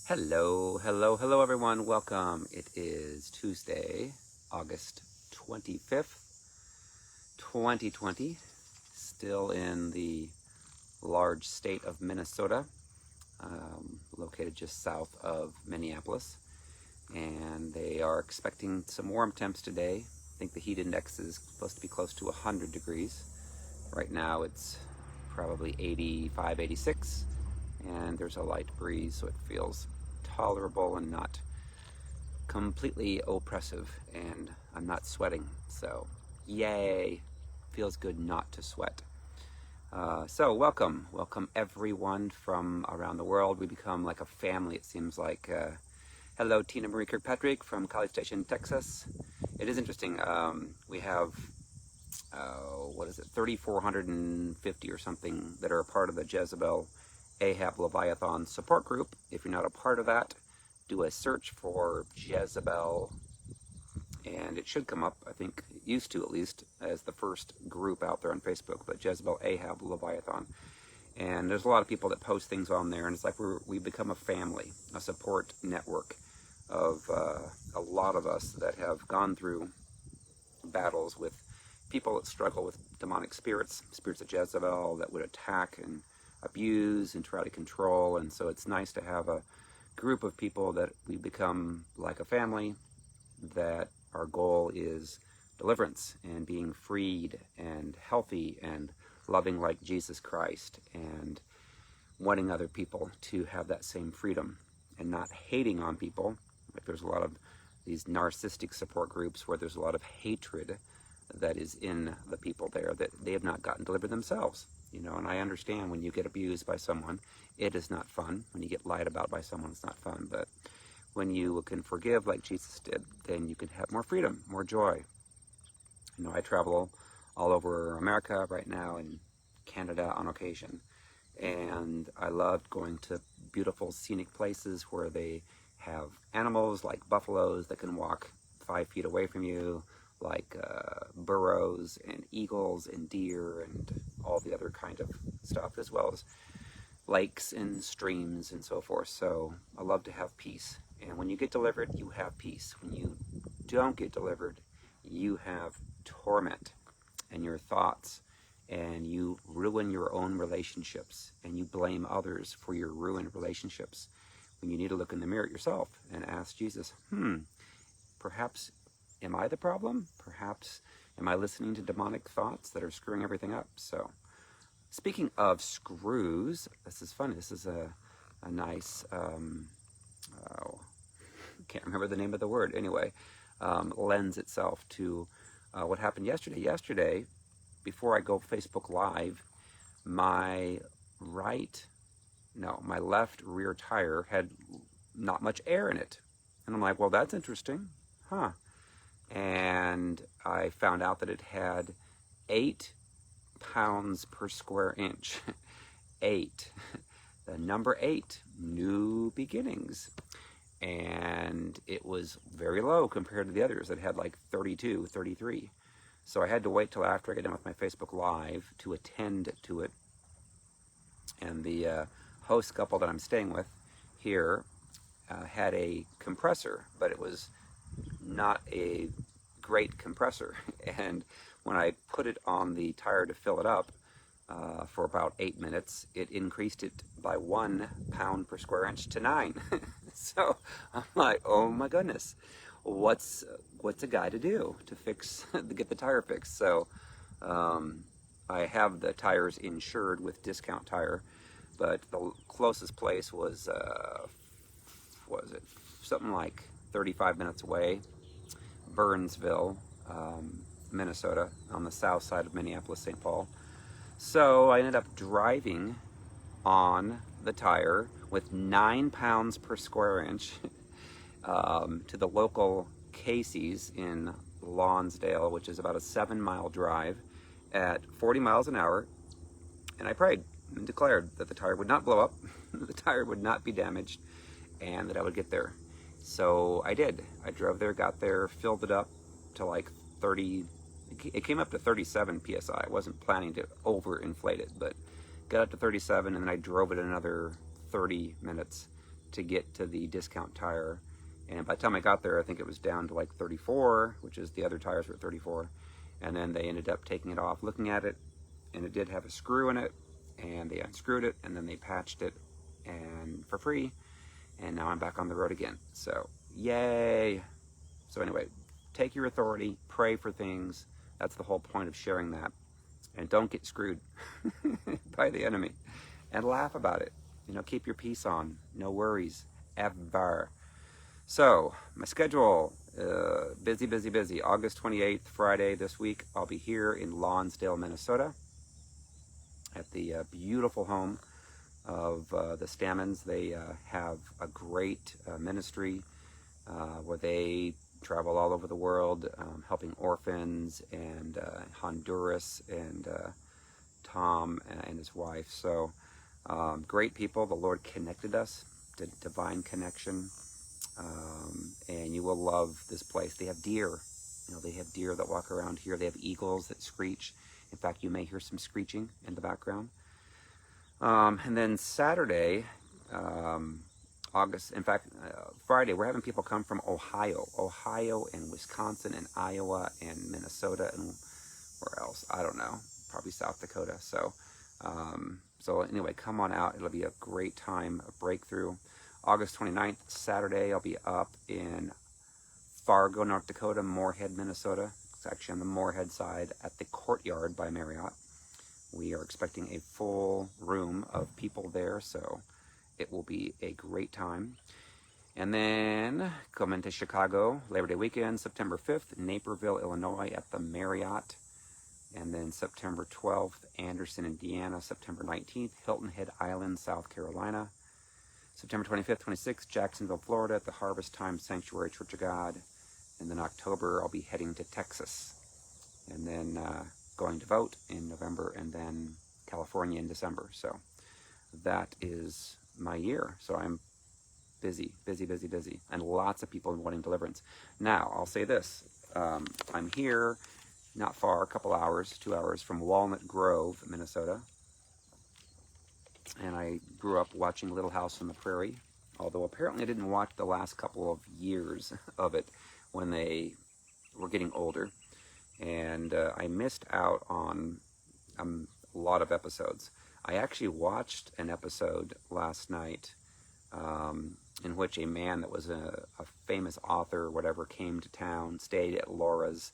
Hello everyone. Welcome. It is Tuesday, August 25th, 2020. Still in the large state of Minnesota, located just south of Minneapolis. And they are expecting some warm temps today. I think the heat index is supposed to be close to 100 degrees. Right now it's probably 85, 86, and there's a light breeze, so it feels tolerable and not completely oppressive, and I'm not sweating, so yay, feels good not to sweat. So welcome everyone from around the world. We become like a family, it seems like. Hello, Tina Marie Kirkpatrick from College Station, Texas. It is interesting. We have 3,450 or something that are a part of the Jezebel Ahab Leviathan support group. If you're not a part of that, do a search for Jezebel, and it should come up. I think it used to, at least, as the first group out there on Facebook, but Jezebel Ahab Leviathan. And there's a lot of people that post things on there, and it's like we become a family, a support network of a lot of us that have gone through battles with people that struggle with demonic spirits of Jezebel that would attack and abuse and try to control. And so it's nice to have a group of people that we become like a family, that our goal is deliverance and being freed and healthy and loving like Jesus Christ, and wanting other people to have that same freedom and not hating on people. Like there's a lot of these narcissistic support groups where there's a lot of hatred that is in the people there, that they have not gotten delivered themselves. And I understand when you get abused by someone, it is not fun. When you get lied about by someone, it's not fun. But when you can forgive like Jesus did, then you can have more freedom, more joy. I travel all over America right now, and Canada on occasion. And I loved going to beautiful scenic places where they have animals like buffaloes that can walk 5 feet away from you, like burros and eagles and deer and all the other kind of stuff, as well as lakes and streams and so forth. So I love to have peace. And when you get delivered, you have peace. When you don't get delivered, you have torment and your thoughts, and you ruin your own relationships, and you blame others for your ruined relationships, when you need to look in the mirror at yourself and ask Jesus, perhaps am I the problem? Perhaps am I listening to demonic thoughts that are screwing everything up? So speaking of screws, this is funny. This is a nice, can't remember the name of the word. Anyway, lends itself to what happened yesterday. Yesterday, before I go Facebook Live, my left rear tire had not much air in it. And I'm like, well, that's interesting. And I found out that it had 8 pounds per square inch. 8. The number 8, new beginnings. And it was very low compared to the others that had like 32, 33. So I had to wait till after I got done with my Facebook Live to attend to it. And the host couple that I'm staying with here had a compressor, but it was not a great compressor. And when I put it on the tire to fill it up for about 8 minutes, it increased it by 1 pound per square inch to 9. So I'm like, oh my goodness, what's a guy to do to get the tire fixed? So I have the tires insured with Discount Tire, but the closest place was something like 35 minutes away, Burnsville, Minnesota, on the south side of Minneapolis, St. Paul. So I ended up driving on the tire with 9 pounds per square inch to the local Casey's in Lonsdale, which is about a 7-mile drive, at 40 miles an hour. And I prayed and declared that the tire would not blow up, the tire would not be damaged, and that I would get there. So I did. I drove there, got there, filled it up to like 30. It came up to 37 psi. I wasn't planning to overinflate it, but got up to 37, and then I drove it another 30 minutes to get to the discount tire. And by the time I got there, I think it was down to like 34, which is the other tires were at 34. And then they ended up taking it off, looking at it, and it did have a screw in it, and they unscrewed it, and then they patched it, and for free. And now I'm back on the road again. So, yay! So anyway, take your authority, pray for things. That's the whole point of sharing that. And don't get screwed by the enemy. And laugh about it. You know, keep your peace on. No worries. Ever. So, my schedule, busy, busy, busy. August 28th, Friday this week, I'll be here in Lonsdale, Minnesota at the beautiful home of the Stammens. They have a great ministry where they travel all over the world, helping orphans and Honduras, and Tom and his wife. So great people. The Lord connected us, divine connection, and you will love this place. They have deer. You know, they have deer that walk around here. They have eagles that screech. In fact, you may hear some screeching in the background. And then Saturday, Friday, we're having people come from Ohio and Wisconsin and Iowa and Minnesota and where else? I don't know. Probably South Dakota. So anyway, come on out. It'll be a great time, a breakthrough. August 29th, Saturday, I'll be up in Fargo, North Dakota, Moorhead, Minnesota. It's actually on the Moorhead side at the Courtyard by Marriott. We are expecting a full room of people there, so it will be a great time. And then come into Chicago, Labor Day weekend, September 5th, Naperville, Illinois at the Marriott. And then September 12th, Anderson, Indiana. September 19th, Hilton Head Island, South Carolina. September 25th, 26th, Jacksonville, Florida at the Harvest Time Sanctuary Church of God. And then October, I'll be heading to Texas. And then going to vote in November, and then California in December. So that is my year. So I'm busy, busy, busy, busy. And lots of people wanting deliverance. Now, I'll say this. I'm here not far, a couple hours, 2 hours from Walnut Grove, Minnesota. And I grew up watching Little House on the Prairie, although apparently I didn't watch the last couple of years of it when they were getting older. And I missed out on a lot of episodes. I actually watched an episode last night in which a man that was a famous author or whatever came to town, stayed at Laura's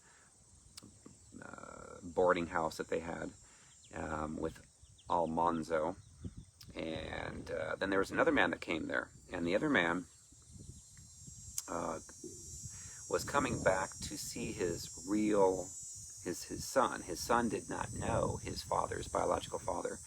boarding house that they had with Almanzo. And then there was another man that came there, and the other man was coming back to see his son. His son did not know his father's biological father,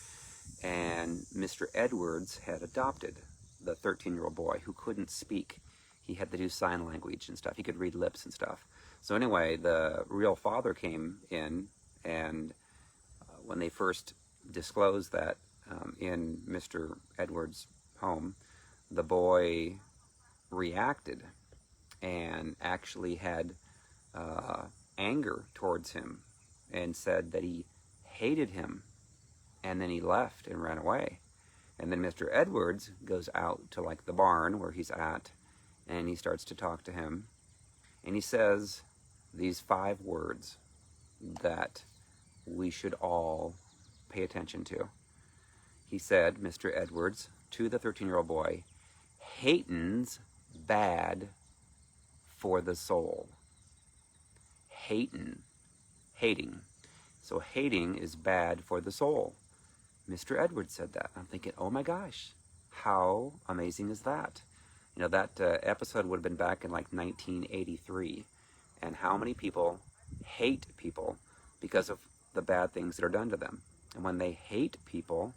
and Mr. Edwards had adopted the 13-year-old boy who couldn't speak. He had to do sign language and stuff. He could read lips and stuff. So anyway, the real father came in, and when they first disclosed that in Mr. Edwards' home, the boy reacted and actually had anger towards him and said that he hated him, and then he left and ran away. And then Mr. Edwards goes out to like the barn where he's at, and he starts to talk to him, and he says these 5 words that we should all pay attention to. He said, Mr. Edwards, to the 13-year-old boy, hatin's bad for the soul. Hating. So hating is bad for the soul. Mr. Edwards said that. I'm thinking, oh my gosh, how amazing is that? You know, that episode would have been back in like 1983. And how many people hate people because of the bad things that are done to them? And when they hate people,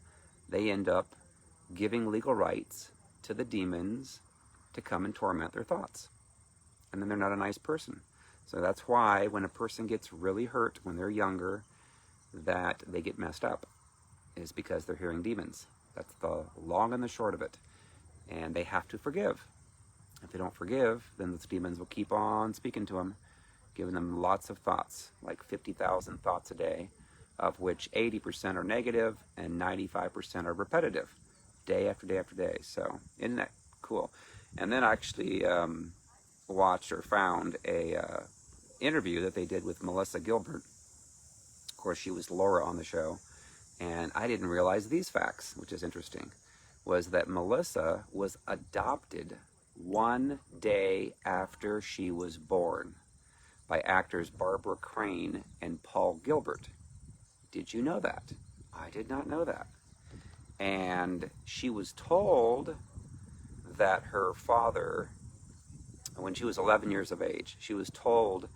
they end up giving legal rights to the demons to come and torment their thoughts. And then they're not a nice person. So that's why when a person gets really hurt when they're younger, that they get messed up, is because they're hearing demons. That's the long and the short of it. And they have to forgive. If they don't forgive, then those demons will keep on speaking to them, giving them lots of thoughts, like 50,000 thoughts a day, of which 80% are negative and 95% are repetitive, day after day after day. So isn't that cool. And then I actually watched or found a interview that they did with Melissa Gilbert. Of course, she was Laura on the show, and I didn't realize these facts, which is interesting, was that Melissa was adopted 1 day after she was born by actors Barbara Crane and Paul Gilbert. Did you know that? I did not know that. And she was told that her father, when she was 11 years of age, she was told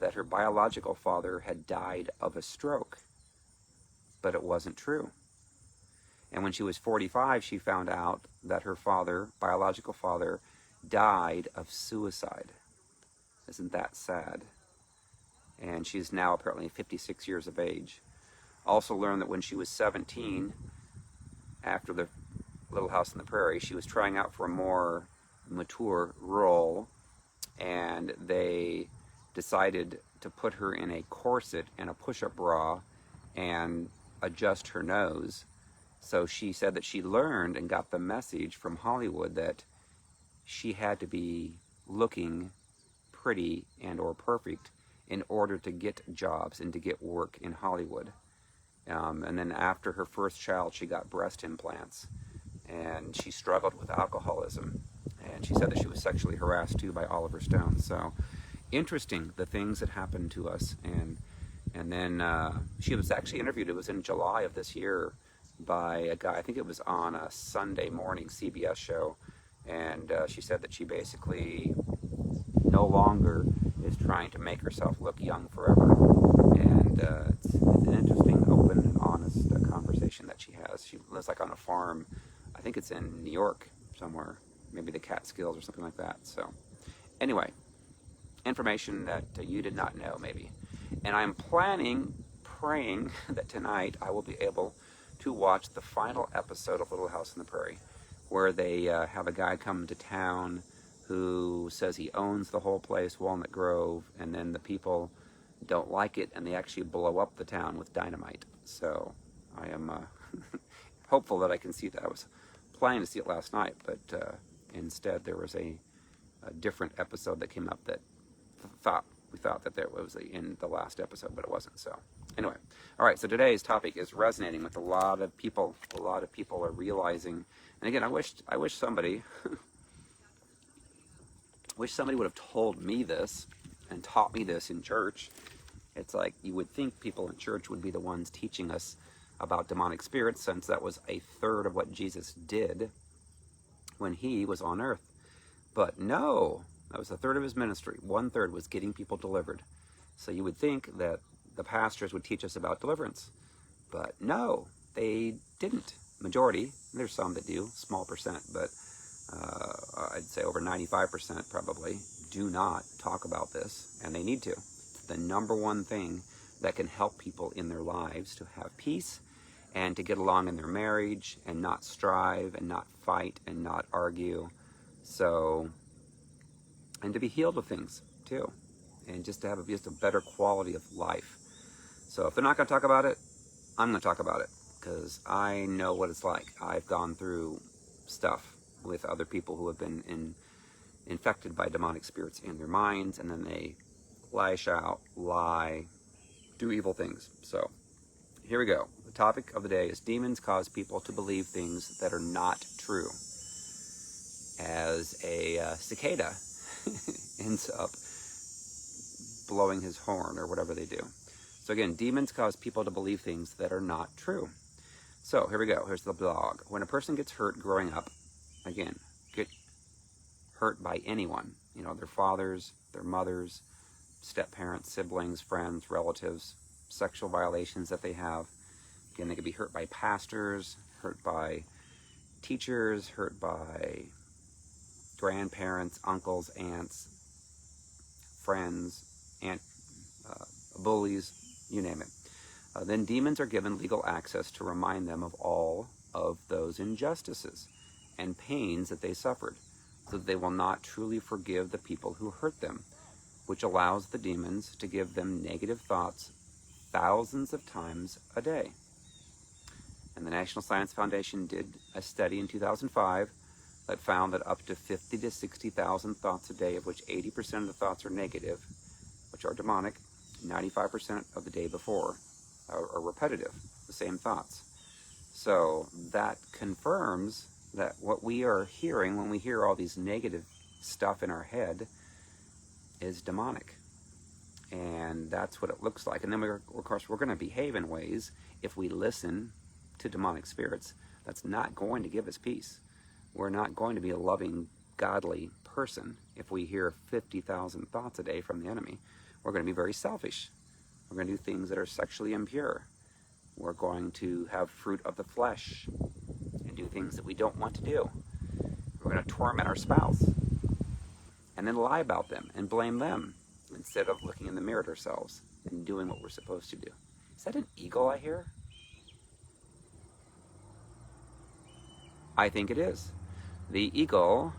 that her biological father had died of a stroke, but it wasn't true. And when she was 45, she found out that her father, biological father, died of suicide. Isn't that sad? And she's now apparently 56 years of age. Also learned that when she was 17, after the Little House on the Prairie, she was trying out for a more mature role, and they decided to put her in a corset and a push-up bra and adjust her nose. So she said that she learned and got the message from Hollywood that she had to be looking pretty and or perfect in order to get jobs and to get work in Hollywood. And then after her first child, she got breast implants, and she struggled with alcoholism. And she said that she was sexually harassed too by Oliver Stone. So interesting, the things that happen to us. And then she was actually interviewed, it was in July of this year, by a guy, I think it was on a Sunday morning CBS show, and she said that she basically no longer is trying to make herself look young forever. And it's an interesting, open, and honest conversation that she has. She lives like on a farm, I think it's in New York somewhere, maybe the Catskills or something like that. So anyway, information that you did not know maybe. And I'm praying that tonight I will be able to watch the final episode of Little House on the Prairie, where they have a guy come to town who says he owns the whole place, Walnut Grove, and then the people don't like it, and they actually blow up the town with dynamite. So I am hopeful that I can see that. I was planning to see it last night, but instead there was a different episode that came up that we thought that there was in the last episode, but it wasn't. So anyway, all right, so today's topic is resonating with a lot of people. A lot of people are realizing, and again, I wish somebody would have told me this and taught me this in church. It's like you would think people in church would be the ones teaching us about demonic spirits, since that was a third of what Jesus did when he was on earth. But no, that was a third of his ministry. 1/3 was getting people delivered. So you would think that the pastors would teach us about deliverance. But no, they didn't. Majority, there's some that do, small percent, but I'd say over 95% probably do not talk about this, and they need to. It's the number one thing that can help people in their lives to have peace and to get along in their marriage and not strive and not fight and not argue. So, and to be healed of things too, and just to have just a better quality of life. So if they're not going to talk about it, I'm going to talk about it, because I know what it's like. I've gone through stuff with other people who have been infected by demonic spirits in their minds, and then they lash out, lie, do evil things. So here we go. The topic of the day is demons cause people to believe things that are not true. As a cicada ends up blowing his horn or whatever they do. So again, demons cause people to believe things that are not true. So here we go. Here's the blog. When a person gets hurt growing up, again, get hurt by anyone, their fathers, their mothers, step-parents, siblings, friends, relatives, sexual violations that they have. Again, they could be hurt by pastors, hurt by teachers, hurt by grandparents, uncles, aunts, friends, bullies, you name it. Then demons are given legal access to remind them of all of those injustices and pains that they suffered, so that they will not truly forgive the people who hurt them, which allows the demons to give them negative thoughts thousands of times a day. And the National Science Foundation did a study in 2005 that found that up to 50 to 60,000 thoughts a day, of which 80% of the thoughts are negative, which are demonic, 95% of the day before are repetitive, the same thoughts. So that confirms that what we are hearing when we hear all these negative stuff in our head is demonic. And that's what it looks like. And then, of course, we're going to behave in ways, if we listen to demonic spirits, that's not going to give us peace. We're not going to be a loving, godly person if we hear 50,000 thoughts a day from the enemy. We're going to be very selfish. We're going to do things that are sexually impure. We're going to have fruit of the flesh and do things that we don't want to do. We're going to torment our spouse and then lie about them and blame them instead of looking in the mirror at ourselves and doing what we're supposed to do. Is that an eagle I hear? I think it is. The eagle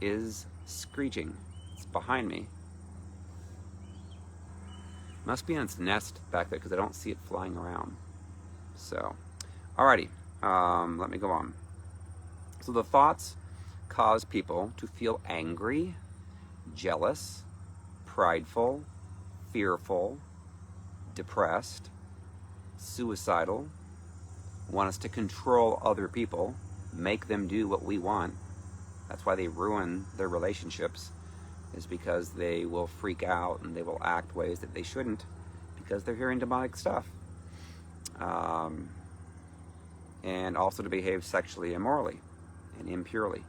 is screeching. It's behind me. Must be in its nest back there because I don't see it flying around. So, alrighty, let me go on. So the thoughts cause people to feel angry, jealous, prideful, fearful, depressed, suicidal, want us to control other people, make them do what we want. That's why they ruin their relationships, is because they will freak out and they will act ways that they shouldn't because they're hearing demonic stuff. And also to behave sexually immorally and impurely.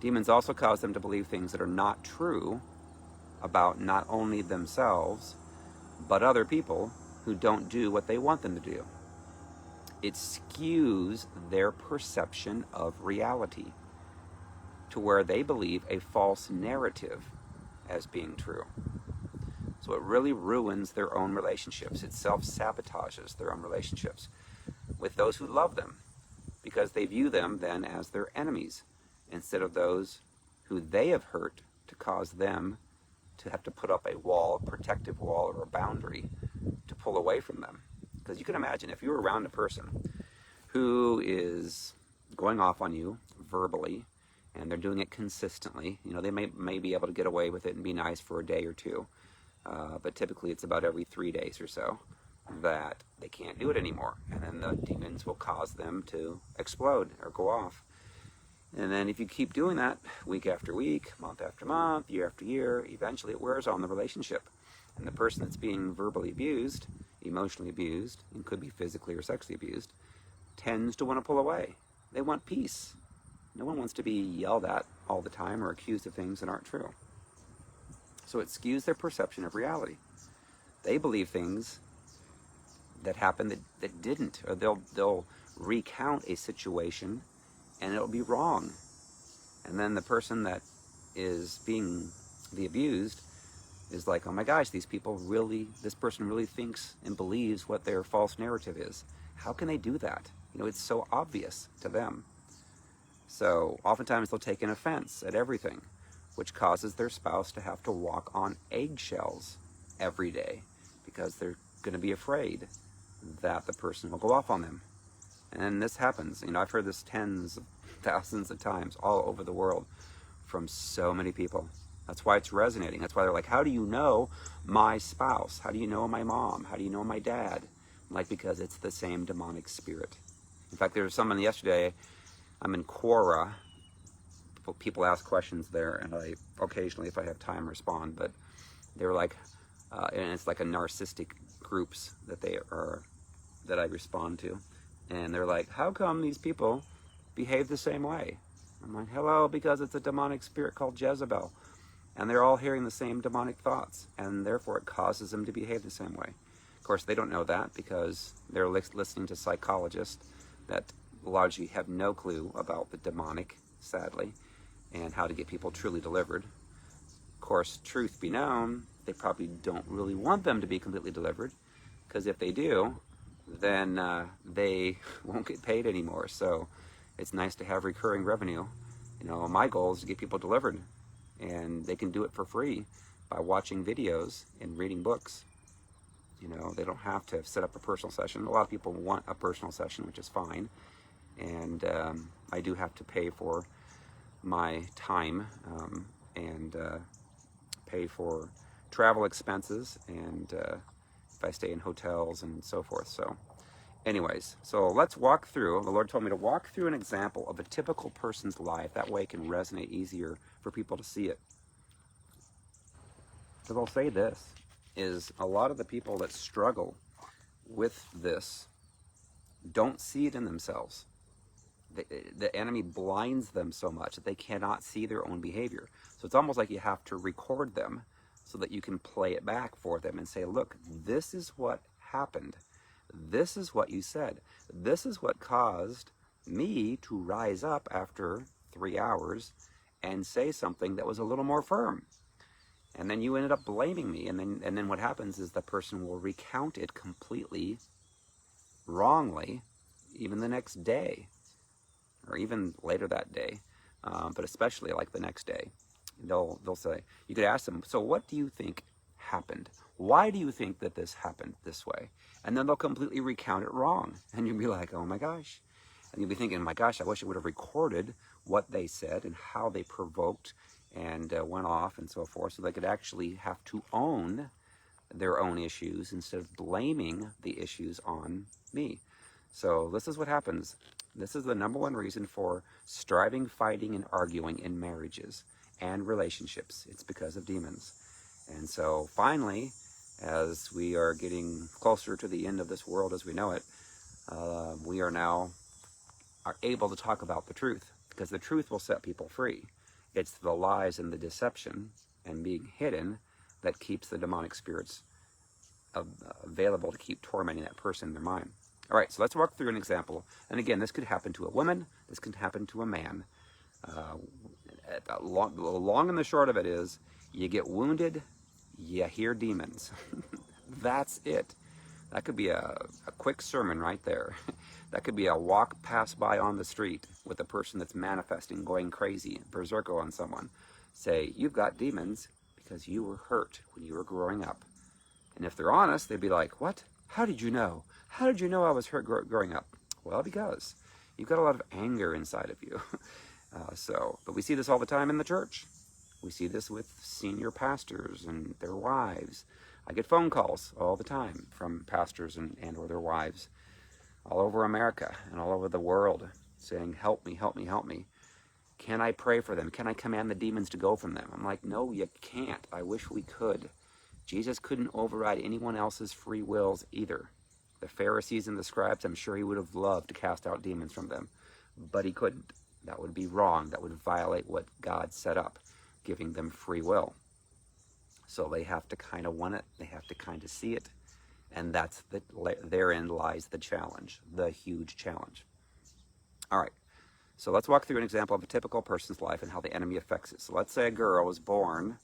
Demons also cause them to believe things that are not true about not only themselves, but other people who don't do what they want them to do. It skews their perception of reality to where they believe a false narrative as being true. So it really ruins their own relationships. It self-sabotages their own relationships with those who love them, because they view them then as their enemies instead of those who they have hurt to cause them to have to put up a wall, a protective wall or a boundary to pull away from them. Because you can imagine if you're around a person who is going off on you verbally and they're doing it consistently, you know, they may be able to get away with it and be nice for a day or two, but typically it's about every 3 days or so that they can't do it anymore, and then the demons will cause them to explode or go off. And then if you keep doing that week after week, month after month, year after year, eventually it wears on the relationship. And the person that's being verbally abused, emotionally abused, and could be physically or sexually abused, tends to want to pull away. They want peace. No one wants to be yelled at all the time or accused of things that aren't true. So it skews their perception of reality. They believe things that happened that didn't, or they'll recount a situation and it'll be wrong. And then the person that is being the abused is like, oh my gosh, this person really thinks and believes what their false narrative is. How can they do that? You know, it's so obvious to them. So oftentimes they'll take an offense at everything, which causes their spouse to have to walk on eggshells every day because they're going to be afraid that the person will go off on them. And this happens. You know, I've heard this tens of thousands of times all over the world from so many people. That's why it's resonating. That's why they're like, how do you know my spouse? How do you know my mom? How do you know my dad? Like, because it's the same demonic spirit. In fact, there was someone yesterday, I'm in Quora. People ask questions there, and I occasionally, if I have time, respond. But they were like, and it's like a narcissistic groups that I respond to. And they're like, how come these people behave the same way? I'm like, hello, because it's a demonic spirit called Jezebel. And they're all hearing the same demonic thoughts, and therefore it causes them to behave the same way. Of course, they don't know that because they're listening to psychologists that largely have no clue about the demonic, sadly, and how to get people truly delivered. Of course, truth be known, they probably don't really want them to be completely delivered, because if they do, then they won't get paid anymore. So it's nice to have recurring revenue. You know, my goal is to get people delivered, and they can do it for free by watching videos and reading books. You know, they don't have to set up a personal session. A lot of people want a personal session, which is fine. And I do have to pay for my time and pay for travel expenses and if I stay in hotels and so forth. So anyways, so let's walk through. The Lord told me to walk through an example of a typical person's life. That way it can resonate easier for people to see it. Because I'll say this, is a lot of the people that struggle with this don't see it in themselves. The enemy blinds them so much that they cannot see their own behavior. So it's almost like you have to record them so that you can play it back for them and say, look, this is what happened. This is what you said. This is what caused me to rise up after 3 hours and say something that was a little more firm. And then you ended up blaming me. And then what happens is the person will recount it completely wrongly, even the next day, or even later that day, but especially like the next day. They'll say, you could ask them, so what do you think happened? Why do you think that this happened this way? And then they'll completely recount it wrong. And you'll be like, oh my gosh. And you'll be thinking, my gosh, I wish I would have recorded what they said and how they provoked and went off and so forth, so they could actually have to own their own issues instead of blaming the issues on me. So this is what happens. This is the number one reason for striving, fighting, and arguing in marriages and relationships. It's because of demons. And so finally, as we are getting closer to the end of this world as we know it, we are now able to talk about the truth, because the truth will set people free. It's the lies and the deception and being hidden that keeps the demonic spirits available to keep tormenting that person in their mind. All right, so let's walk through an example. And again, this could happen to a woman. This could happen to a man. The long and the short of it is, you get wounded, you hear demons. That's it. That could be a quick sermon right there. That could be a walk pass by on the street with a person that's manifesting, going crazy, berserko on someone. Say, you've got demons because you were hurt when you were growing up. And if they're honest, they'd be like, what? How did you know? How did you know I was hurt growing up? Well, because you've got a lot of anger inside of you. But we see this all the time in the church. We see this with senior pastors and their wives. I get phone calls all the time from pastors and or their wives all over America and all over the world saying, help me, help me, help me. Can I pray for them? Can I command the demons to go from them? I'm like, no, you can't. I wish we could. Jesus couldn't override anyone else's free wills either. The Pharisees and the scribes, I'm sure he would have loved to cast out demons from them, but he couldn't. That would be wrong. That would violate what God set up, giving them free will. So they have to kind of want it. They have to kind of see it. And therein lies the challenge, the huge challenge. All right. So let's walk through an example of a typical person's life and how the enemy affects it. So let's say a girl was born,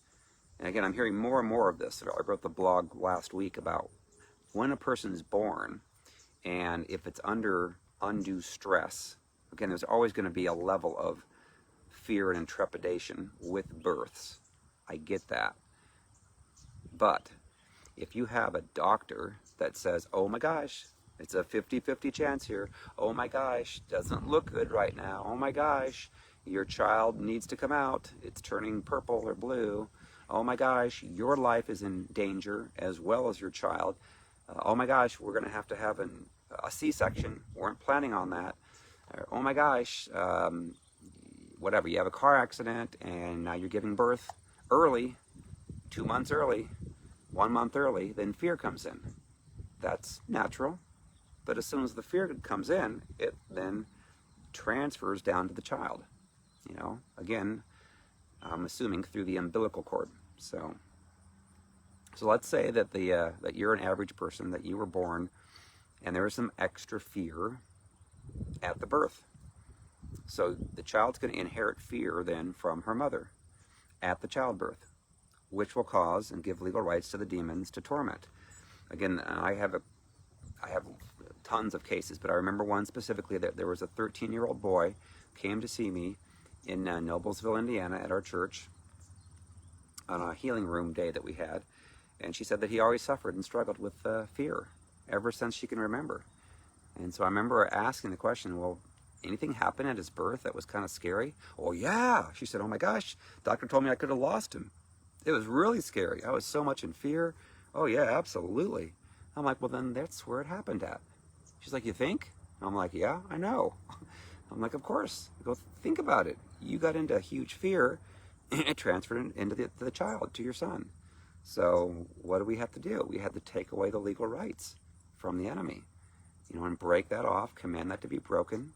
and again, I'm hearing more and more of this. I wrote the blog last week about when a person's born and if it's under undue stress. Again, there's always going to be a level of fear and trepidation with births. I get that. But if you have a doctor that says, oh my gosh, it's a 50-50 chance here. Oh my gosh, doesn't look good right now. Oh my gosh, your child needs to come out. It's turning purple or blue. Oh my gosh, your life is in danger as well as your child. Oh my gosh, we're going to have a C-section. Weren't planning on that. Oh my gosh, whatever. You have a car accident and now you're giving birth early, 2 months early, 1 month early, then fear comes in. That's natural. But as soon as the fear comes in, it then transfers down to the child. You know, again, I'm assuming through the umbilical cord. So let's say that that you're an average person, that you were born, and there is some extra fear at the birth. So the child's going to inherit fear then from her mother at the childbirth, which will cause and give legal rights to the demons to torment. Again, I have tons of cases, but I remember one specifically that there was a 13-year-old boy came to see me in Noblesville, Indiana at our church on a healing room day that we had. And she said that he always suffered and struggled with fear ever since she can remember. And so I remember asking the question, well, anything happen at his birth that was kind of scary? Oh, yeah. She said, oh my gosh, doctor told me I could have lost him. It was really scary. I was so much in fear. Oh, yeah, absolutely. I'm like, well, then that's where it happened at. She's like, you think? I'm like, yeah, I know. I'm like, of course. I go, think about it. You got into huge fear and it transferred into the child, to your son. So what do we have to do? We had to take away the legal rights from the enemy, and break that off, command that to be broken,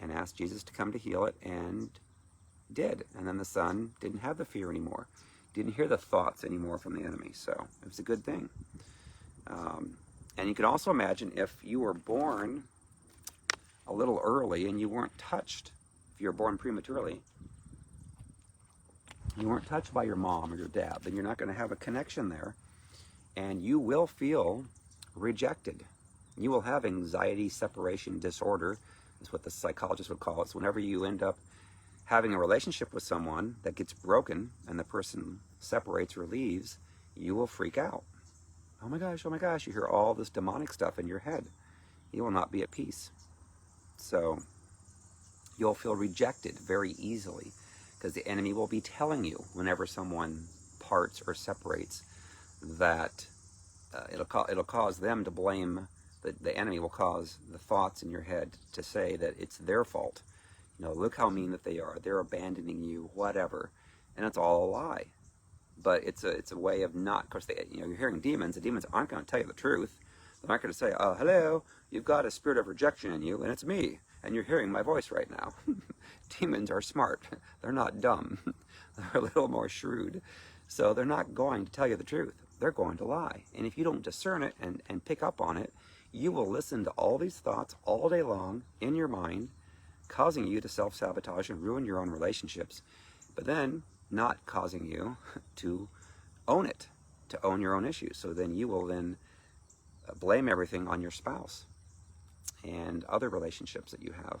and ask Jesus to come to heal it, and did. And then the son didn't have the fear anymore, didn't hear the thoughts anymore from the enemy. So it was a good thing. And you can also imagine if you were born a little early and you weren't touched, if you were born prematurely, you weren't touched by your mom or your dad, then you're not going to have a connection there, and you will feel rejected. You will have anxiety separation disorder, is what the psychologist would call it. So whenever you end up having a relationship with someone that gets broken and the person separates or leaves, you will freak out. Oh my gosh, you hear all this demonic stuff in your head. You will not be at peace. So you'll feel rejected very easily because the enemy will be telling you whenever someone parts or separates that it'll cause them to blame. The enemy will cause the thoughts in your head to say that it's their fault. Look how mean that they are. They're abandoning you, whatever. And it's all a lie. But it's a way of not, of course, you're hearing demons. The demons aren't going to tell you the truth. They're not going to say, oh, hello, you've got a spirit of rejection in you, and it's me, and you're hearing my voice right now. Demons are smart. They're not dumb. They're a little more shrewd. So they're not going to tell you the truth. They're going to lie. And if you don't discern it and pick up on it, you will listen to all these thoughts all day long in your mind, causing you to self-sabotage and ruin your own relationships, but then not causing you to own it, to own your own issues. So then you will then blame everything on your spouse and other relationships that you have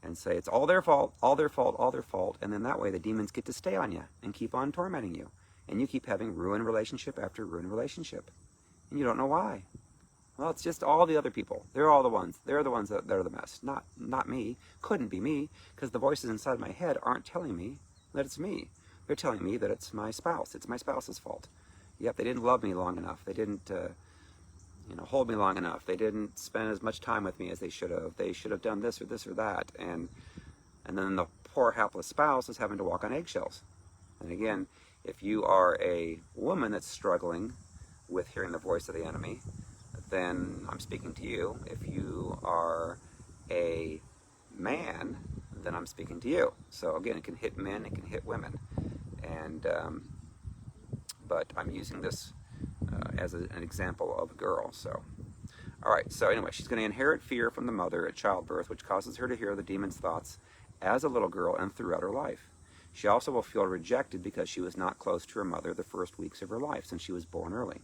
and say it's all their fault, all their fault, all their fault. And then that way the demons get to stay on you and keep on tormenting you. And you keep having ruined relationship after ruined relationship. And you don't know why. Well, it's just all the other people. They're all the ones. They're the ones that are the mess. Not me. Couldn't be me, because the voices inside my head aren't telling me that it's me. They're telling me that it's my spouse. It's my spouse's fault. Yep, they didn't love me long enough. They didn't, hold me long enough. They didn't spend as much time with me as they should have. They should have done this or that. And then the poor hapless spouse is having to walk on eggshells. And again, if you are a woman that's struggling with hearing the voice of the enemy, then I'm speaking to you. If you are a man, then I'm speaking to you. So again, it can hit men, it can hit women. And but I'm using this as an example of a girl. So, all right. So anyway, she's going to inherit fear from the mother at childbirth, which causes her to hear the demon's thoughts as a little girl and throughout her life. She also will feel rejected because she was not close to her mother the first weeks of her life, since she was born early.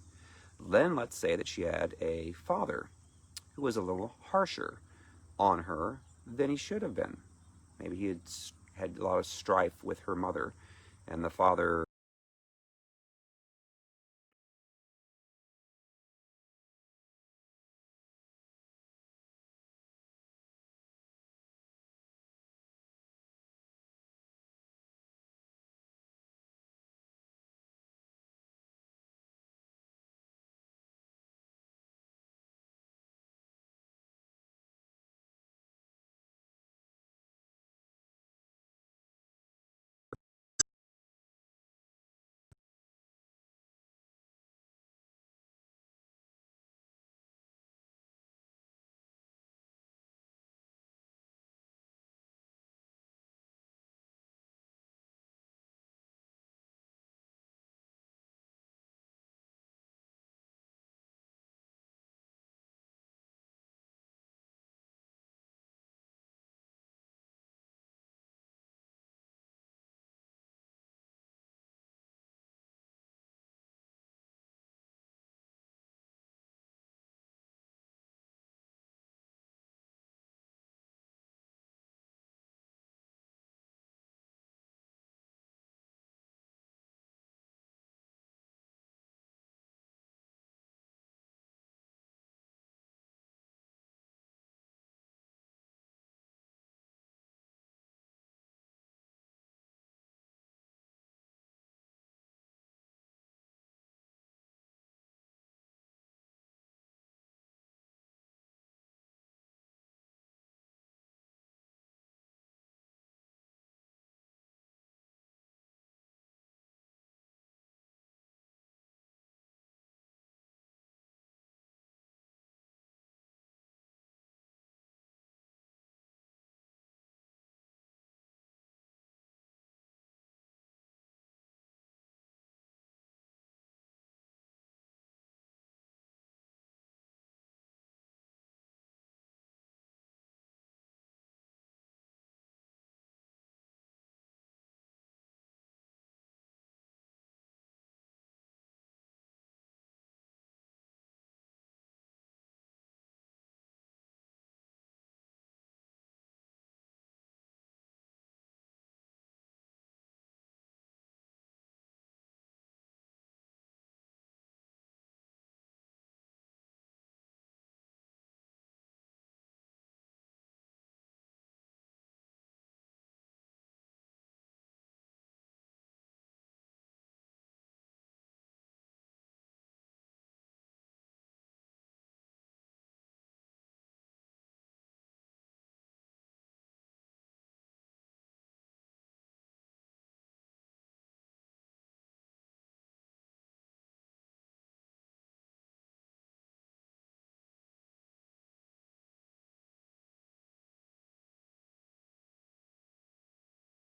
Then let's say that she had a father who was a little harsher on her than he should have been. Maybe he had a lot of strife with her mother, and the father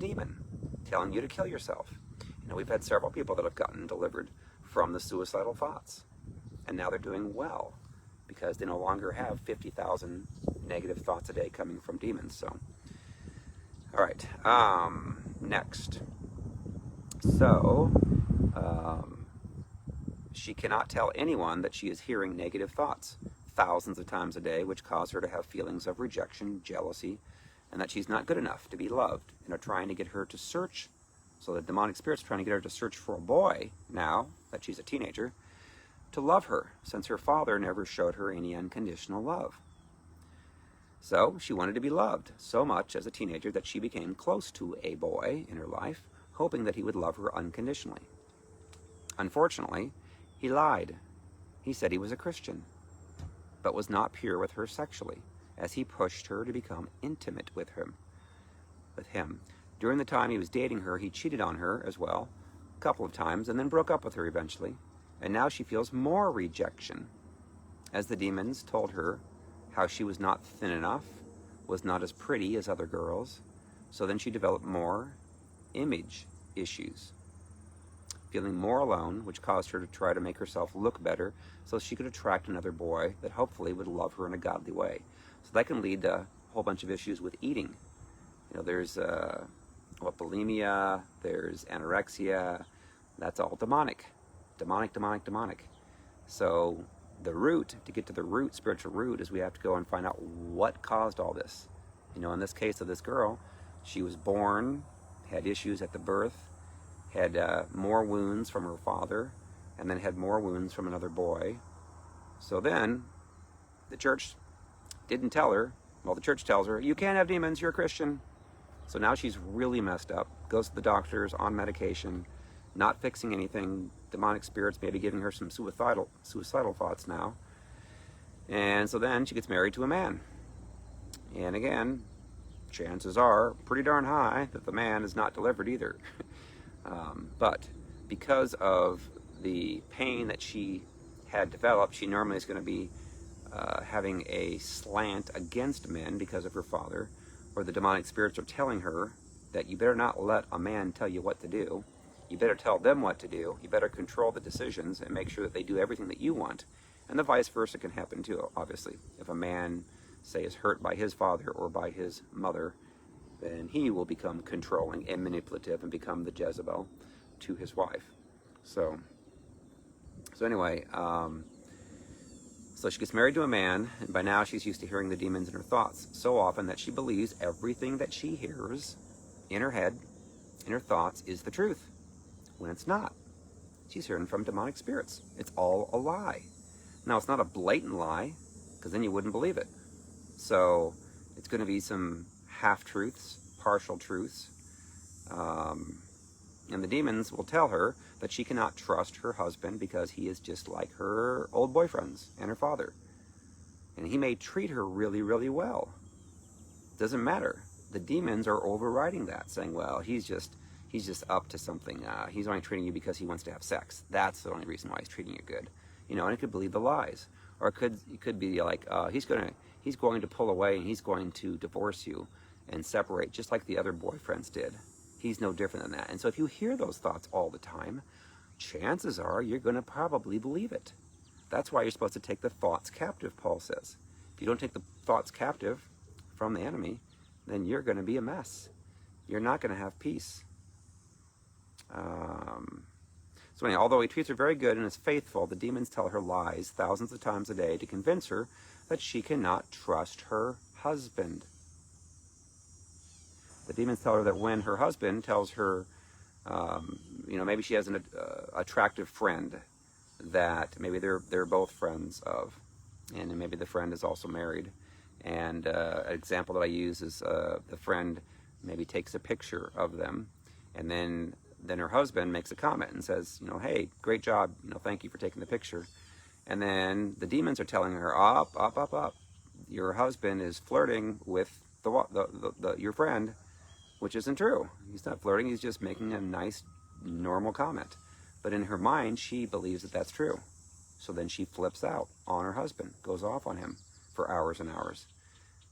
demon telling you to kill yourself. We've had several people that have gotten delivered from the suicidal thoughts, and now they're doing well because they no longer have 50,000 negative thoughts a day coming from demons. So, all right, next. So, she cannot tell anyone that she is hearing negative thoughts thousands of times a day, which cause her to have feelings of rejection, jealousy, and that she's not good enough to be loved, and are trying to get her to search. So the demonic spirit's trying to get her to search for a boy, now that she's a teenager, to love her, since her father never showed her any unconditional love. So she wanted to be loved so much as a teenager that she became close to a boy in her life, hoping that he would love her unconditionally. Unfortunately, he lied. He said he was a Christian, but was not pure with her sexually, as he pushed her to become intimate with him. During the time he was dating her, he cheated on her as well, a couple of times, and then broke up with her eventually. And now she feels more rejection, as the demons told her how she was not thin enough, was not as pretty as other girls. So then she developed more image issues, feeling more alone, which caused her to try to make herself look better so she could attract another boy that hopefully would love her in a godly way. So that can lead to a whole bunch of issues with eating. There's bulimia, there's anorexia. That's all demonic. Demonic. So the root, to get to the root, spiritual root, is we have to go and find out what caused all this. In this case of this girl, she was born, had issues at the birth, had more wounds from her father, and then had more wounds from another boy. So then the church didn't tell her. Well, the church tells her, you can't have demons, you're a Christian. So now she's really messed up, goes to the doctors, on medication, not fixing anything. Demonic spirits maybe giving her some suicidal thoughts now. And so then she gets married to a man. And again, chances are pretty darn high that the man is not delivered either. But because of the pain that she had developed, she normally is going to be having a slant against men because of her father, or the demonic spirits are telling her that you better not let a man tell you what to do. You better tell them what to do. You better control the decisions and make sure that they do everything that you want. And the vice versa can happen too, obviously. If a man, say, is hurt by his father or by his mother, then he will become controlling and manipulative and become the Jezebel to his wife. So anyway, so she gets married to a man, and by now she's used to hearing the demons in her thoughts so often that she believes everything that she hears in her head, in her thoughts, is the truth, when it's not. She's hearing from demonic spirits. It's all a lie. Now, it's not a blatant lie, because then you wouldn't believe it. So it's going to be some half-truths, partial truths. And the demons will tell her that she cannot trust her husband because he is just like her old boyfriends and her father. And he may treat her really, really well. Doesn't matter. The demons are overriding that, saying, well, he's just up to something. He's only treating you because he wants to have sex. That's the only reason why he's treating you good. And it could believe the lies. Or it could be like, he's going to pull away and he's going to divorce you and separate, just like the other boyfriends did. He's no different than that. And so if you hear those thoughts all the time, chances are you're going to probably believe it. That's why you're supposed to take the thoughts captive, Paul says. If you don't take the thoughts captive from the enemy, then you're going to be a mess. You're not going to have peace. So anyway, although he treats her very good and is faithful, the demons tell her lies thousands of times a day to convince her that she cannot trust her husband. The demons tell her that when her husband tells her, maybe she has an attractive friend that maybe they're both friends of, and maybe the friend is also married. And an example that I use is the friend maybe takes a picture of them, and then her husband makes a comment and says, hey, great job, thank you for taking the picture. And then the demons are telling her, up, your husband is flirting with your friend, which isn't true. He's not flirting, he's just making a nice, normal comment. But in her mind, she believes that that's true. So then she flips out on her husband, goes off on him for hours and hours.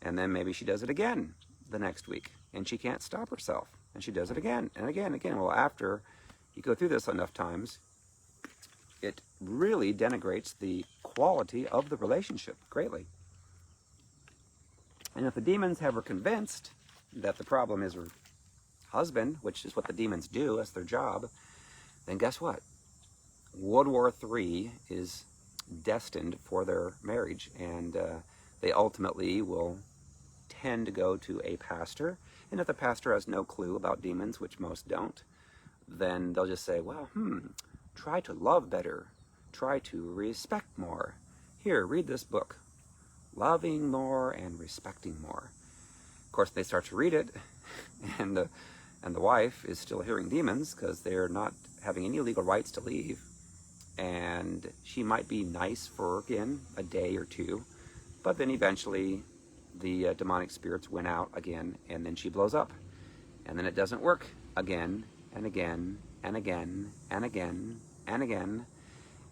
And then maybe she does it again the next week, and she can't stop herself. And she does it again and again and again. Well, after you go through this enough times, it really denigrates the quality of the relationship greatly. And if the demons have her convinced that the problem is her husband, which is what the demons do, that's their job, then guess what? World War III is destined for their marriage, and they ultimately will tend to go to a pastor. And if the pastor has no clue about demons, which most don't, then they'll just say, well, try to love better, try to respect more. Here, read this book, Loving More and Respecting More. Of course, they start to read it, and the wife is still hearing demons because they're not having any legal rights to leave. And she might be nice for, again, a day or two, but then eventually the demonic spirits win out again, and then she blows up. And then it doesn't work again and again and again and again and again,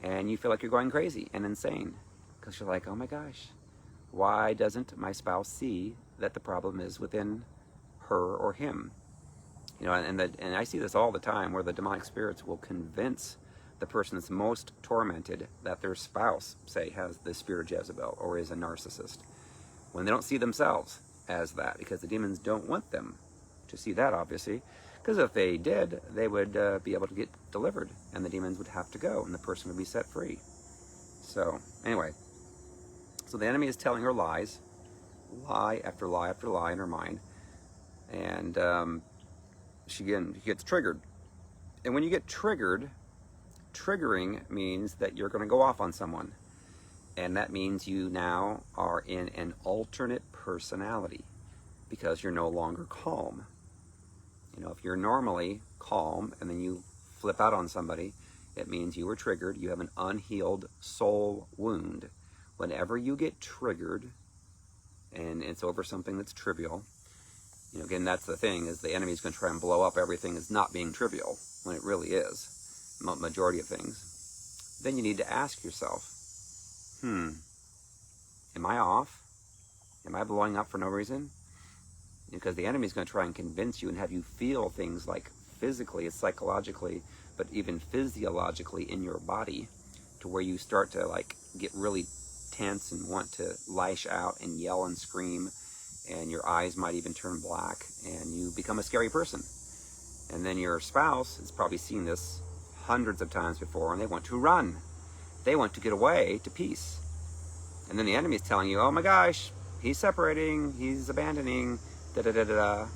and you feel like you're going crazy and insane because you're like, oh my gosh, why doesn't my spouse see that the problem is within her or him? You know, and I see this all the time, where the demonic spirits will convince the person that's most tormented that their spouse, say, has the spirit of Jezebel or is a narcissist, when they don't see themselves as that, because the demons don't want them to see that, obviously, because if they did, they would be able to get delivered, and the demons would have to go, and the person would be set free. So, anyway, so the enemy is telling her lies, lie after lie after lie in her mind, and she gets triggered. And when you get triggered, triggering means that you're going to go off on someone. And that means you now are in an alternate personality because you're no longer calm. You know, if you're normally calm and then you flip out on somebody, it means you were triggered. You have an unhealed soul wound. Whenever you get triggered, and it's over something that's trivial, you know, again, that's the thing, is the enemy's going to try and blow up everything as not being trivial when it really is, majority of things. Then you need to ask yourself, am I off? Am I blowing up for no reason? Because the enemy's going to try and convince you and have you feel things like physically, psychologically, but even physiologically in your body, to where you start to like get really tense and want to lash out and yell and scream, and your eyes might even turn black, and you become a scary person. And then your spouse has probably seen this hundreds of times before, and they want to run. They want to get away to peace. And then the enemy is telling you, oh my gosh, he's separating, he's abandoning, da-da-da-da-da.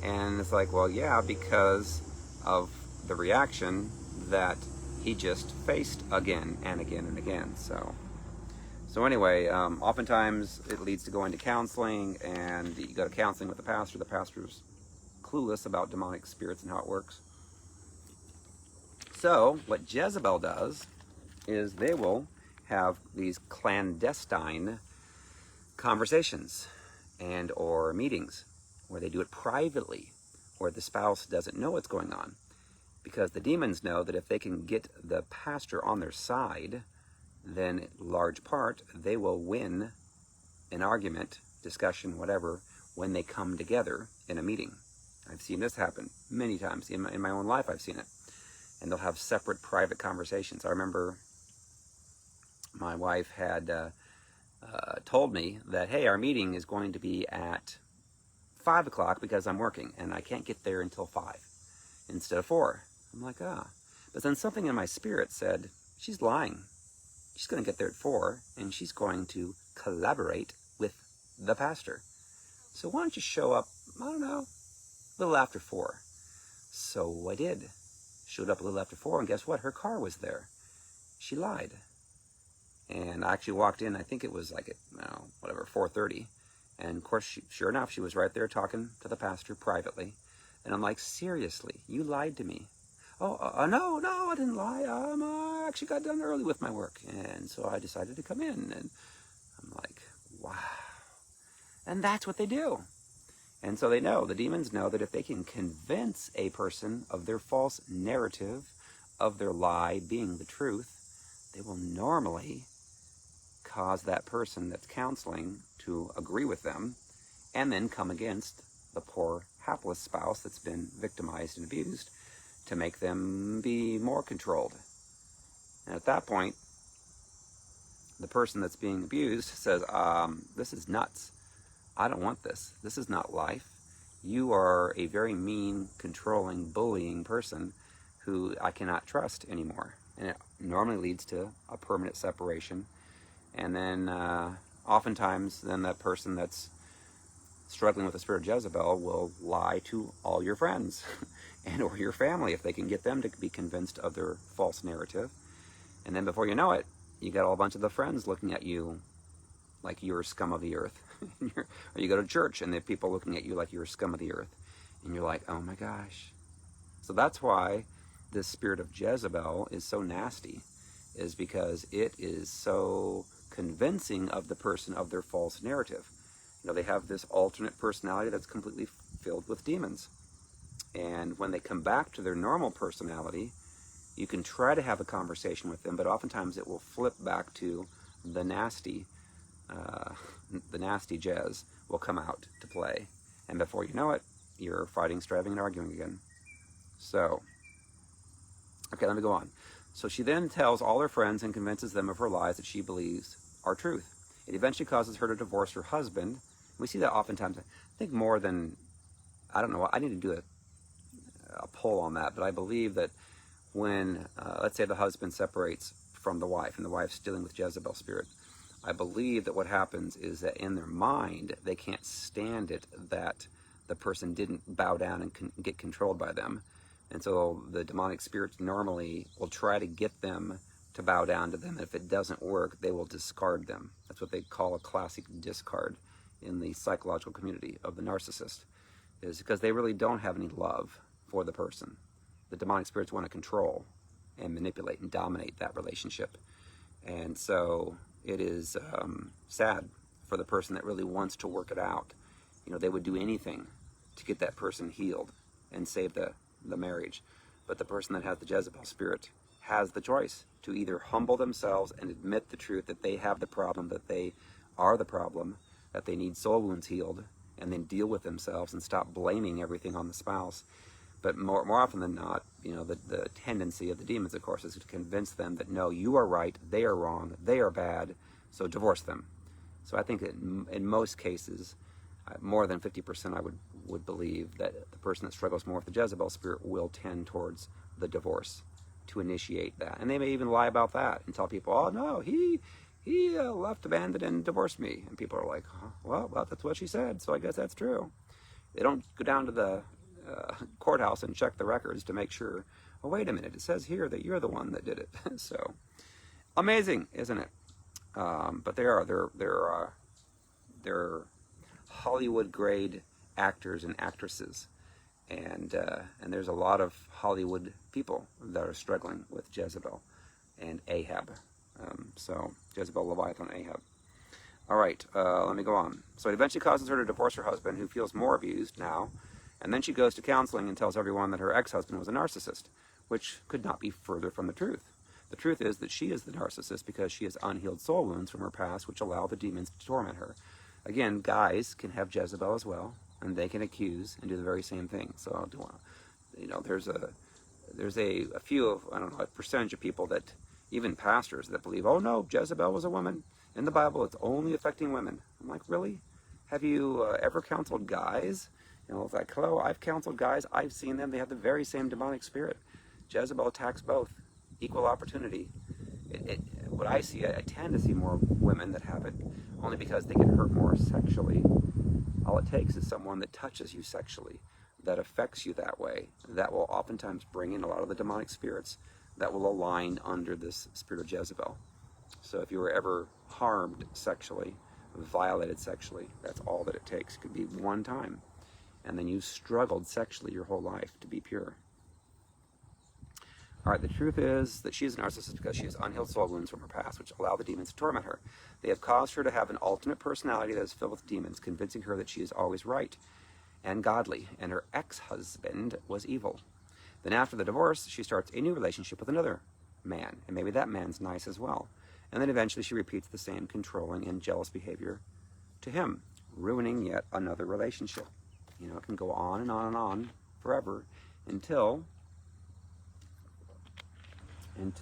And it's like, well, yeah, because of the reaction that he just faced again and again and again. So anyway, oftentimes it leads to going to counseling, and you go to counseling with the pastor. The pastor's clueless about demonic spirits and how it works. So what Jezebel does is they will have these clandestine conversations and or meetings where they do it privately, where the spouse doesn't know what's going on, because the demons know that if they can get the pastor on their side, then in large part they will win an argument, discussion, whatever, when they come together in a meeting. I've seen this happen many times. In my own life I've seen it. And they'll have separate private conversations. I remember my wife had told me that, hey, our meeting is going to be at 5 o'clock because I'm working and I can't get there until 5 instead of 4. I'm like, But then something in my spirit said, she's lying. She's going to get there at 4 and she's going to collaborate with the pastor. So why don't you show up, I don't know, a little after 4. So I did. Showed up a little after 4, and guess what? Her car was there. She lied. And I actually walked in, I think it was like at, 4:30. And of course, sure enough, she was right there talking to the pastor privately. And I'm like, seriously, you lied to me. No, I didn't lie. I actually got done early with my work. And so I decided to come in. And I'm like, wow. And that's what they do. And so they know, the demons know that if they can convince a person of their false narrative, of their lie being the truth, they will normally cause that person that's counseling to agree with them and then come against the poor, hapless spouse that's been victimized and abused to make them be more controlled. And at that point, the person that's being abused says, this is nuts. I don't want this. This is not life. You are a very mean, controlling, bullying person who I cannot trust anymore. And it normally leads to a permanent separation. And then oftentimes, then that person that's struggling with the spirit of Jezebel will lie to all your friends and or your family if they can get them to be convinced of their false narrative. And then before you know it, you got a whole bunch of the friends looking at you like you're scum of the earth. Or you go to church and the people looking at you like you're scum of the earth. And you're like, oh my gosh. So that's why this spirit of Jezebel is so nasty, is because it is so convincing of the person of their false narrative. You know, they have this alternate personality that's completely filled with demons. And when they come back to their normal personality, you can try to have a conversation with them, but oftentimes it will flip back to the nasty Jez will come out to play. And before you know it, you're fighting, striving, and arguing again. So, okay, let me go on. So she then tells all her friends and convinces them of her lies that she believes are truth. It eventually causes her to divorce her husband. We see that oftentimes. I think more than, I don't know, I need to do a poll on that, but I believe that when, let's say the husband separates from the wife and the wife's dealing with Jezebel spirit, I believe that what happens is that in their mind, they can't stand it that the person didn't bow down and get controlled by them. And so the demonic spirits normally will try to get them to bow down to them. If it doesn't work, they will discard them. That's what they call a classic discard in the psychological community of the narcissist, is because they really don't have any love for the person. The demonic spirits want to control and manipulate and dominate that relationship. And so it is sad for the person that really wants to work it out. You know, they would do anything to get that person healed and save the marriage. But the person that has the Jezebel spirit has the choice to either humble themselves and admit the truth that they have the problem, that they are the problem, that they need soul wounds healed, and then deal with themselves and stop blaming everything on the spouse. But more often than not, you know, the tendency of the demons, of course, is to convince them that, no, you are right, they are wrong, they are bad, so divorce them. So I think that in most cases, more than 50% I would believe that the person that struggles more with the Jezebel spirit will tend towards the divorce to initiate that. And they may even lie about that and tell people, oh, no, he left, abandoned, and divorced me. And people are like, huh, well, that's what she said, so I guess that's true. They don't go down to the courthouse and check the records to make sure, oh, wait a minute, it says here that you're the one that did it. So amazing, isn't it? But they're Hollywood grade actors and actresses, and there's a lot of Hollywood people that are struggling with Jezebel and Ahab. So Jezebel, Leviathan, Ahab. All right, let me go on. So it eventually causes her to divorce her husband, who feels more abused now. And then she goes to counseling and tells everyone that her ex-husband was a narcissist, which could not be further from the truth. The truth is that she is the narcissist because she has unhealed soul wounds from her past, which allow the demons to torment her. Again, guys can have Jezebel as well, and they can accuse and do the very same thing. So, you know, there's a few of, I don't know, a percentage of people that, even pastors, that believe, oh no, Jezebel was a woman. In the Bible, it's only affecting women. I'm like, really? Have you ever counseled guys? You know, it's like, hello, I've counseled guys. I've seen them. They have the very same demonic spirit. Jezebel attacks both. Equal opportunity. What I see, I tend to see more women that have it, only because they get hurt more sexually. All it takes is someone that touches you sexually, that affects you that way. That will oftentimes bring in a lot of the demonic spirits that will align under this spirit of Jezebel. So if you were ever harmed sexually, violated sexually, that's all that it takes. It could be one time. And then you struggled sexually your whole life to be pure. All right, the truth is that she is a narcissist because she has unhealed soul wounds from her past, which allow the demons to torment her. They have caused her to have an alternate personality that is filled with demons, convincing her that she is always right and godly, and her ex-husband was evil. Then after the divorce, she starts a new relationship with another man, and maybe that man's nice as well. And then eventually she repeats the same controlling and jealous behavior to him, ruining yet another relationship. You know, it can go on and on and on forever until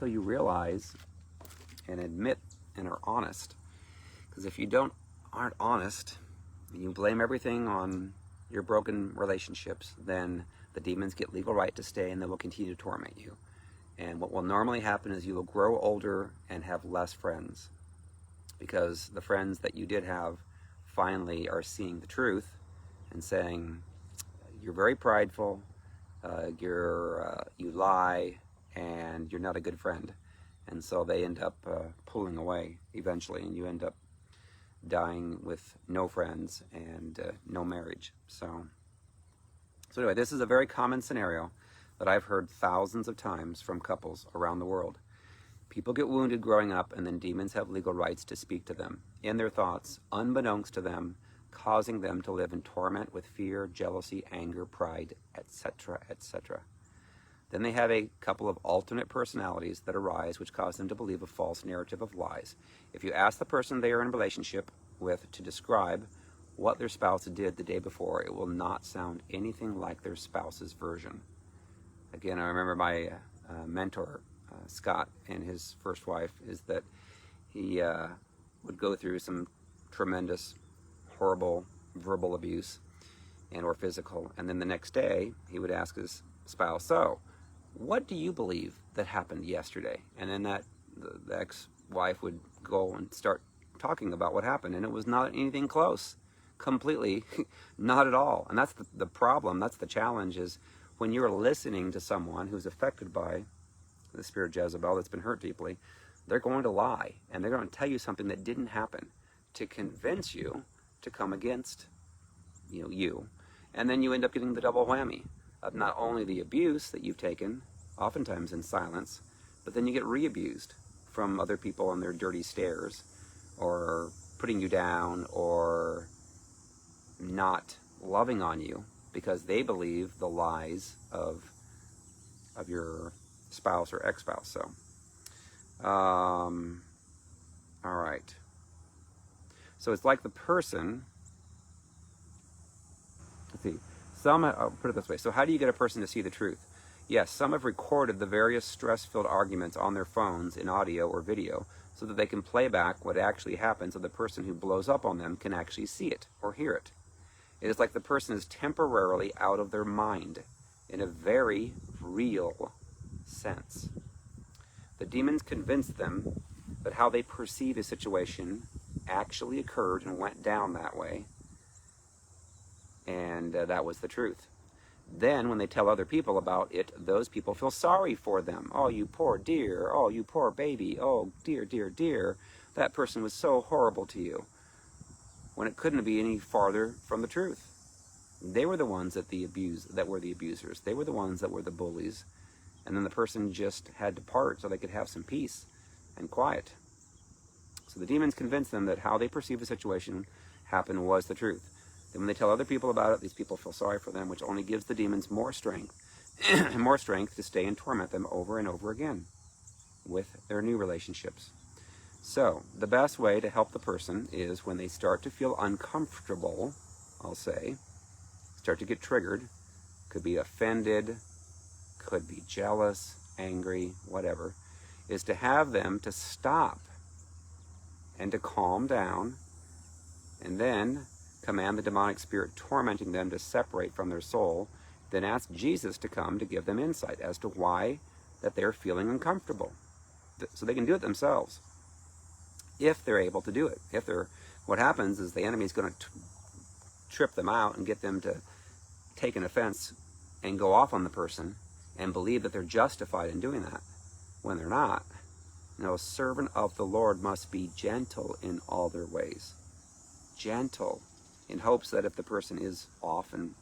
you realize and admit and are honest. Because if you aren't honest, and you blame everything on your broken relationships, then the demons get legal right to stay and they will continue to torment you. And what will normally happen is you will grow older and have less friends, because the friends that you did have finally are seeing the truth and saying, you're very prideful, you lie, and you're not a good friend. And so they end up pulling away eventually, and you end up dying with no friends and no marriage. So anyway, this is a very common scenario that I've heard thousands of times from couples around the world. People get wounded growing up, and then demons have legal rights to speak to them in their thoughts, unbeknownst to them, causing them to live in torment with fear, jealousy, anger, pride, etc., etc. Then they have a couple of alternate personalities that arise, which cause them to believe a false narrative of lies. If you ask the person they are in a relationship with to describe what their spouse did the day before, it will not sound anything like their spouse's version. Again, I remember my mentor, Scott, and his first wife, is that he would go through some tremendous, horrible verbal abuse and or physical, and then the next day he would ask his spouse, so what do you believe that happened yesterday? And then the ex-wife would go and start talking about what happened, and it was not anything close, completely not at all. And that's the problem, that's the challenge, is when you're listening to someone who's affected by the spirit Jezebel that's been hurt deeply, they're going to lie, and they're going to tell you something that didn't happen to convince you to come against you. And then you end up getting the double whammy of not only the abuse that you've taken, oftentimes in silence, but then you get re-abused from other people and their dirty stares, or putting you down, or not loving on you because they believe the lies of your spouse or ex-spouse. So, all right. So it's like the person, let's see, I'll put it this way. So how do you get a person to see the truth? Yes, some have recorded the various stress-filled arguments on their phones in audio or video so that they can play back what actually happened, so the person who blows up on them can actually see it or hear it. It is like the person is temporarily out of their mind in a very real sense. The demons convince them that how they perceive a situation actually occurred and went down that way, and that was the truth. Then when they tell other people about it, those people feel sorry for them. Oh, you poor dear. Oh, you poor baby. Oh, dear, dear, dear. That person was so horrible to you. When it couldn't be any farther from the truth. They were the ones that were the abusers. They were the ones that were the bullies. And then the person just had to part so they could have some peace and quiet. So the demons convinced them that how they perceive a situation happened was the truth. Then when they tell other people about it, these people feel sorry for them, which only gives the demons more strength, more strength to stay and torment them over and over again with their new relationships. So the best way to help the person is when they start to feel uncomfortable, I'll say, start to get triggered, could be offended, could be jealous, angry, whatever, is to have them to stop and to calm down, and then command the demonic spirit tormenting them to separate from their soul, then ask Jesus to come to give them insight as to why that they're feeling uncomfortable, so they can do it themselves, if they're able to do it. What happens is the enemy's going to trip them out and get them to take an offense and go off on the person and believe that they're justified in doing that when they're not. A servant of the Lord must be gentle in all their ways. Gentle, in hopes that if the person is off and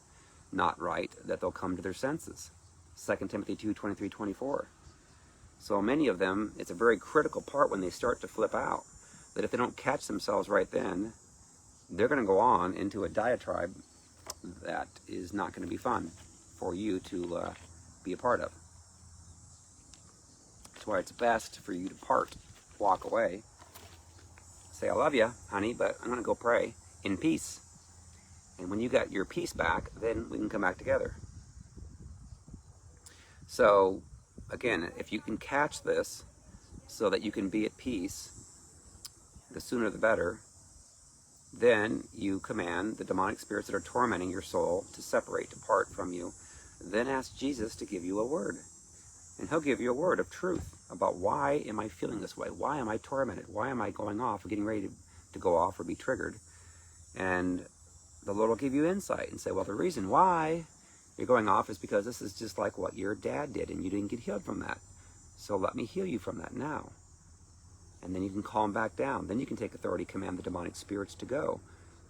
not right, that they'll come to their senses. 2 Timothy 2:23-24. So many of them, it's a very critical part when they start to flip out, that if they don't catch themselves right then, they're going to go on into a diatribe that is not going to be fun for you to be a part of. That's why it's best for you to walk away, say, I love you, honey, but I'm going to go pray in peace. And when you got your peace back, then we can come back together. So, again, if you can catch this so that you can be at peace, the sooner the better, then you command the demonic spirits that are tormenting your soul to separate, depart from you. Then ask Jesus to give you a word. And he'll give you a word of truth about why am I feeling this way? Why am I tormented? Why am I going off or getting ready to go off or be triggered? And the Lord will give you insight and say, well, the reason why you're going off is because this is just like what your dad did and you didn't get healed from that. So let me heal you from that now. And then you can calm back down. Then you can take authority, command the demonic spirits to go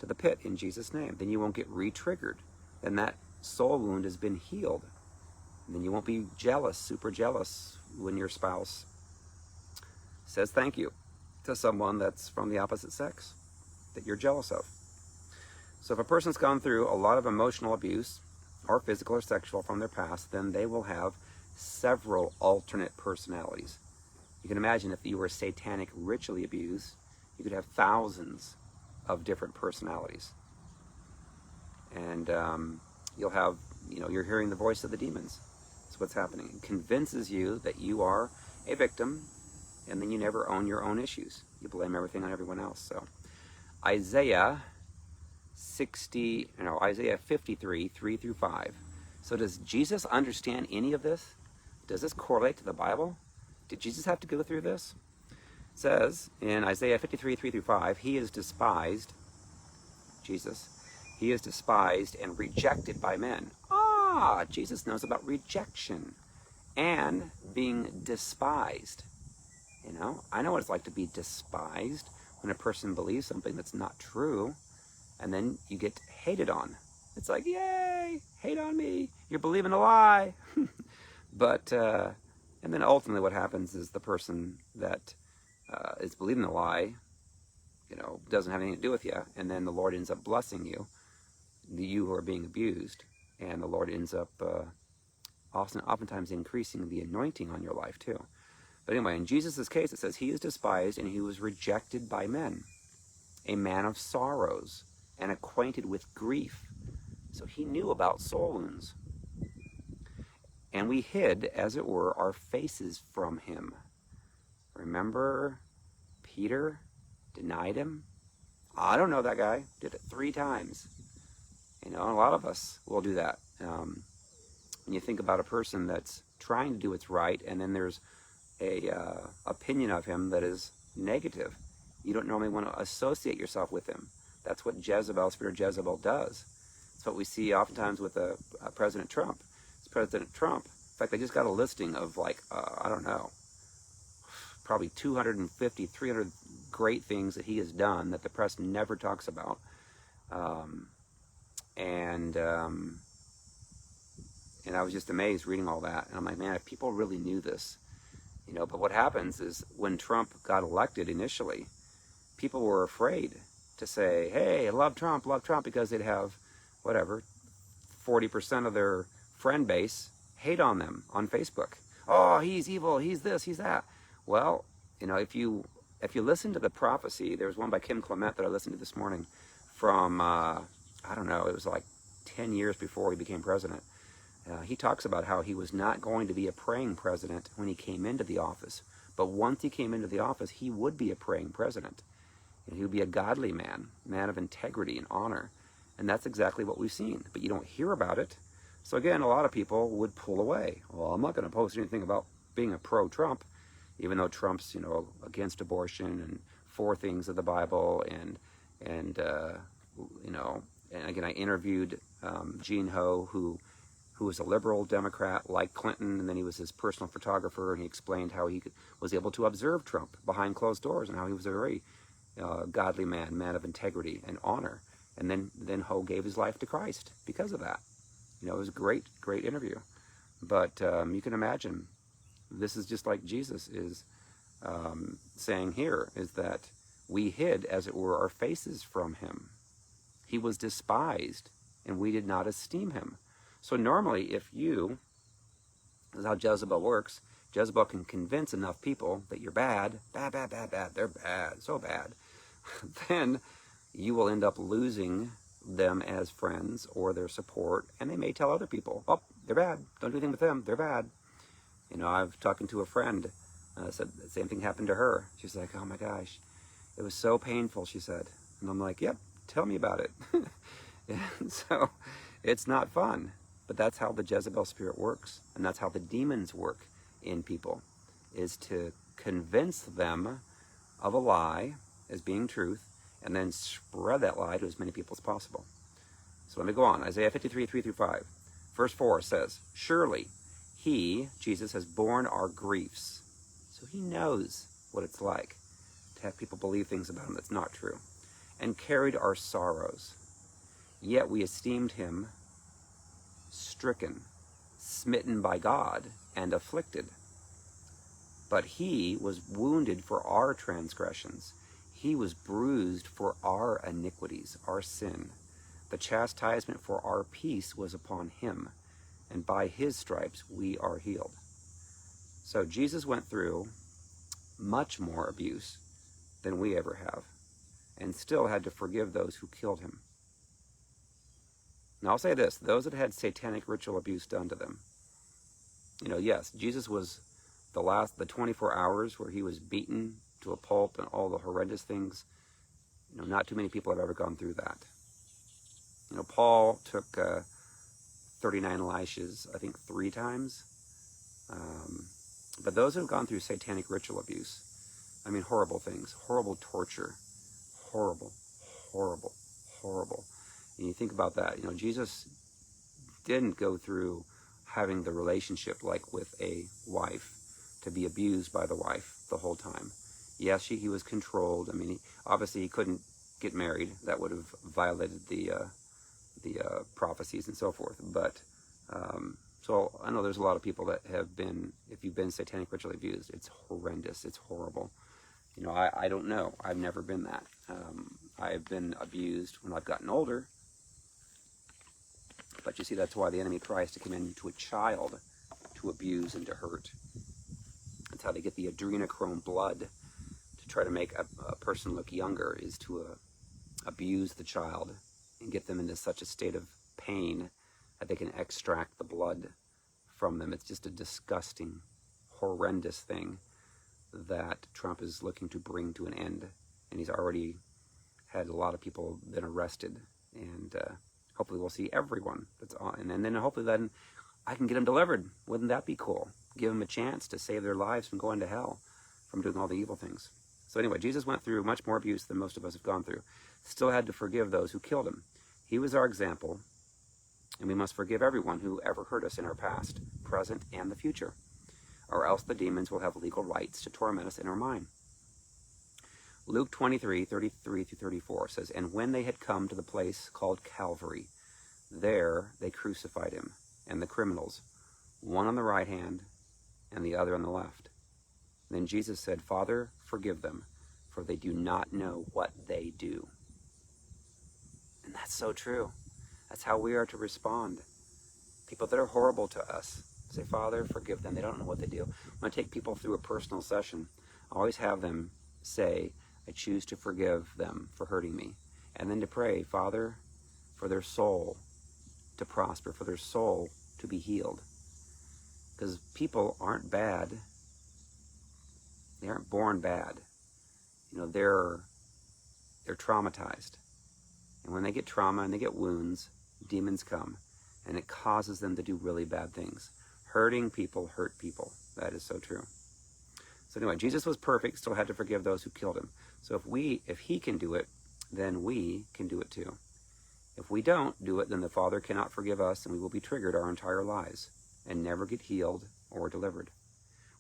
to the pit in Jesus' name. Then you won't get re-triggered. Then that soul wound has been healed. And then you won't be jealous, super jealous, when your spouse says thank you to someone that's from the opposite sex that you're jealous of. So if a person's gone through a lot of emotional abuse, or physical or sexual from their past, then they will have several alternate personalities. You can imagine if you were satanic ritually abused, you could have thousands of different personalities. And you'll have, you're hearing the voice of the demons. That's what's happening. It convinces you that you are a victim, and then you never own your own issues. You blame everything on everyone else. So Isaiah 53, 3 through 5. So does Jesus understand any of this? Does this correlate to the Bible? Did Jesus have to go through this? It says in Isaiah 53, 3 through 5, he is despised, Jesus, he is despised and rejected by men. Jesus knows about rejection and being despised. I know what it's like to be despised when a person believes something that's not true, and then you get hated on. It's like, yay, hate on me, you're believing a lie. But, and then ultimately what happens is the person that is believing the lie, doesn't have anything to do with you, and then the Lord ends up blessing you, you who are being abused, and the Lord ends up oftentimes increasing the anointing on your life too. But anyway, in Jesus' case, it says he is despised and he was rejected by men, a man of sorrows and acquainted with grief. So he knew about soul wounds. And we hid, as it were, our faces from him. Remember, Peter denied him? I don't know that guy. Did it 3 times. A lot of us will do that. When you think about a person that's trying to do what's right, and then there's a opinion of him that is negative, you don't normally want to associate yourself with him. That's what Spirit of Jezebel does. It's what we see oftentimes with President Trump. It's President Trump. In fact, they just got a listing of probably 250, 300 great things that he has done that the press never talks about. And I was just amazed reading all that. And I'm like, man, if people really knew this, but what happens is when Trump got elected initially, people were afraid to say, hey, I love Trump, because they'd have, 40% of their friend base hate on them on Facebook. Oh, he's evil, he's this, he's that. Well, if you listen to the prophecy, there's one by Kim Clement that I listened to this morning from, it was like 10 years before he became president. He talks about how he was not going to be a praying president when he came into the office. But once he came into the office, he would be a praying president. And he would be a godly man of integrity and honor. And that's exactly what we've seen. But you don't hear about it. So again, a lot of people would pull away. Well, I'm not going to post anything about being a pro-Trump, even though Trump's, against abortion and for things of the Bible. And again, I interviewed Gene Ho, who was a liberal Democrat like Clinton, and then he was his personal photographer, and he explained how he was able to observe Trump behind closed doors and how he was a very godly man of integrity and honor. And then Ho gave his life to Christ because of that. It was a great interview. But you can imagine, this is just like Jesus is saying here, is that we hid, as it were, our faces from him. He was despised, and we did not esteem him. So normally, this is how Jezebel works. Jezebel can convince enough people that you're bad, they're bad, so bad. Then you will end up losing them as friends or their support, and they may tell other people, oh, they're bad, don't do anything with them, they're bad. You know, I've talking to a friend, said the same thing happened to her. She's like, oh my gosh, it was so painful, she said. And I'm like, yep, tell me about it. And so it's not fun, but that's how the Jezebel spirit works, and that's how the demons work in people, is to convince them of a lie as being truth, and then spread that lie to as many people as possible. So let me go on. Isaiah 53, 3-5. Verse 4 says, surely he, Jesus, has borne our griefs. So he knows what it's like to have people believe things about him that's not true. And carried our sorrows. Yet we esteemed him stricken, smitten by God, and afflicted. But he was wounded for our transgressions. He was bruised for our iniquities, our sin. The chastisement for our peace was upon him, and by his stripes we are healed. So Jesus went through much more abuse than we ever have, and still had to forgive those who killed him. Now I'll say this, those that had satanic ritual abuse done to them, you know, yes, Jesus was the 24 hours where he was beaten to a pulp and all the horrendous things. You know, not too many people have ever gone through that. You know, Paul took 39 lashes, I think 3 times. But those who have gone through satanic ritual abuse, I mean, horrible things, horrible torture, horrible, horrible, horrible. And you think about that, you know, Jesus didn't go through having the relationship like with a wife, to be abused by the wife the whole time. Yes, he was controlled. I mean, obviously he couldn't get married. That would have violated the prophecies and so forth. But so I know there's a lot of people that have been, if you've been satanic ritually abused, it's horrendous. It's horrible. You know, I don't know. I've never been that. I've been abused when I've gotten older. But you see, that's why the enemy tries to come into a child to abuse and to hurt. That's how they get the adrenochrome blood to try to make a person look younger, is to abuse the child and get them into such a state of pain that they can extract the blood from them. It's just a disgusting, horrendous thing that Trump is looking to bring to an end. And he's already had a lot of people been arrested, and hopefully we'll see everyone that's on, and then hopefully then I can get them delivered. Wouldn't that be cool? Give them a chance to save their lives from going to hell, from doing all the evil things. So anyway, Jesus went through much more abuse than most of us have gone through. Still had to forgive those who killed him. He was our example, and we must forgive everyone who ever hurt us in our past, present, and the future, or else the demons will have legal rights to torment us in our mind. Luke 23, 33-34 says, and when they had come to the place called Calvary, there they crucified him, and the criminals, one on the right hand and the other on the left. Then Jesus said, Father, forgive them, for they do not know what they do. And that's so true. That's how we are to respond. People that are horrible to us, say, Father, forgive them. They don't know what they do. When I take people through a personal session, I always have them say, I choose to forgive them for hurting me. And then to pray, Father, for their soul to prosper, for their soul to be healed. Because people aren't bad. They aren't born bad. You know, they're traumatized. And when they get trauma and they get wounds, demons come, and it causes them to do really bad things. Hurting people hurt people. That is so true. So anyway, Jesus was perfect, still had to forgive those who killed him. So if he can do it, then we can do it too. If we don't do it, then the Father cannot forgive us, and we will be triggered our entire lives and never get healed or delivered.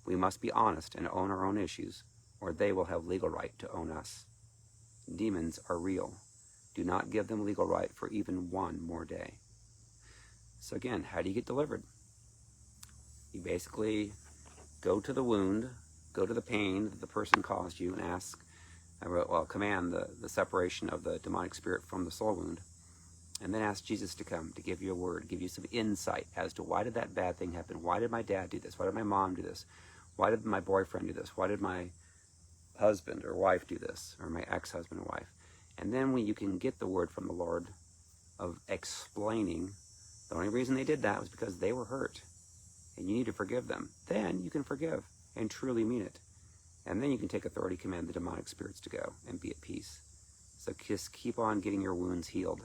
We must be honest and own our own issues, or they will have legal right to own us. Demons are real. Do not give them legal right for even one more day. So again, how do you get delivered? You basically go to the wound, go to the pain that the person caused you, and ask, command the separation of the demonic spirit from the soul wound. And then ask Jesus to come, to give you a word, give you some insight as to why did that bad thing happen? Why did my dad do this? Why did my mom do this? Why did my boyfriend do this? Why did my husband or wife do this? Or my ex-husband or wife? And then when you can get the word from the Lord, of explaining the only reason they did that was because they were hurt. And you need to forgive them. Then you can forgive and truly mean it. And then you can take authority, command the demonic spirits to go and be at peace. So just keep on getting your wounds healed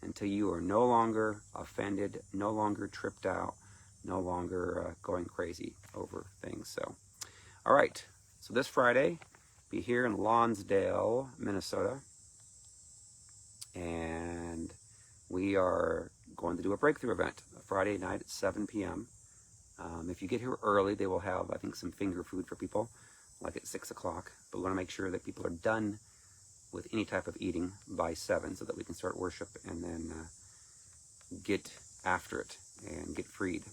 until you are no longer offended, no longer tripped out, no longer going crazy over things. So, all right. So this Friday, be here in Lonsdale, Minnesota. And we are going to do a breakthrough event Friday night at 7 p.m. If you get here early, they will have, I think, some finger food for people, like at 6 o'clock. But we want to make sure that people are done with any type of eating by 7 so that we can start worship and then get after it and get freed.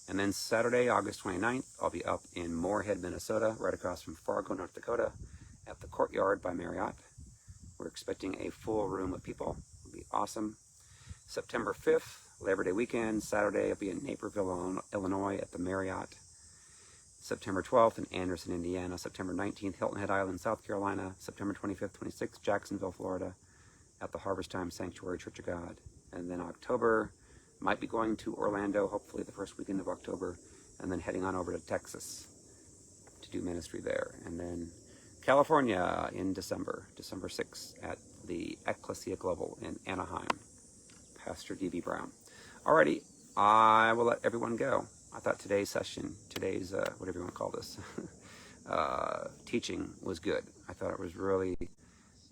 And then Saturday, August 29th, I'll be up in Moorhead, Minnesota, right across from Fargo, North Dakota, at the Courtyard by Marriott. We're expecting a full room of people. It'll be awesome. September 5th, Labor Day weekend, Saturday, I'll be in Naperville, Illinois at the Marriott. September 12th in Anderson, Indiana. September 19th, Hilton Head Island, South Carolina. September 25th, 26th, Jacksonville, Florida, at the Harvest Time Sanctuary Church of God. And then October, might be going to Orlando, hopefully the first weekend of October, and then heading on over to Texas to do ministry there. And then California in December 6th at the Ecclesia Global in Anaheim. Pastor D.B. Brown. Alrighty, I will let everyone go. I thought today's session, whatever you want to call this, teaching was good. I thought it was really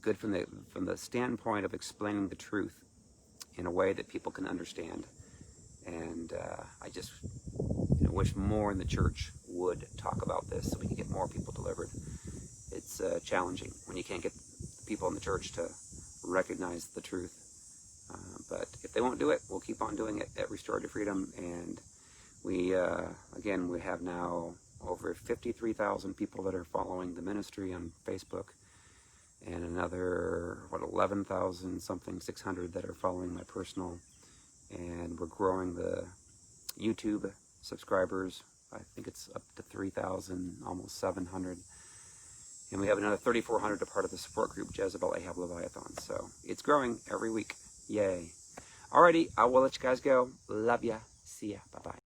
good from the standpoint of explaining the truth in a way that people can understand. And I just wish more in the church would talk about this so we can get more people delivered. It's challenging when you can't get people in the church to recognize the truth. But if they won't do it, we'll keep on doing it at Restorative Freedom. And we, again, we have now over 53,000 people that are following the ministry on Facebook, and another, 11,000 something, 600 that are following my personal. And we're growing the YouTube subscribers. I think it's up to 3,000, almost 700. And we have another 3,400 a part of the support group, Jezebel, Ahab, Leviathan. So it's growing every week. Yay. Alrighty, I will let you guys go. Love ya. See ya. Bye-bye.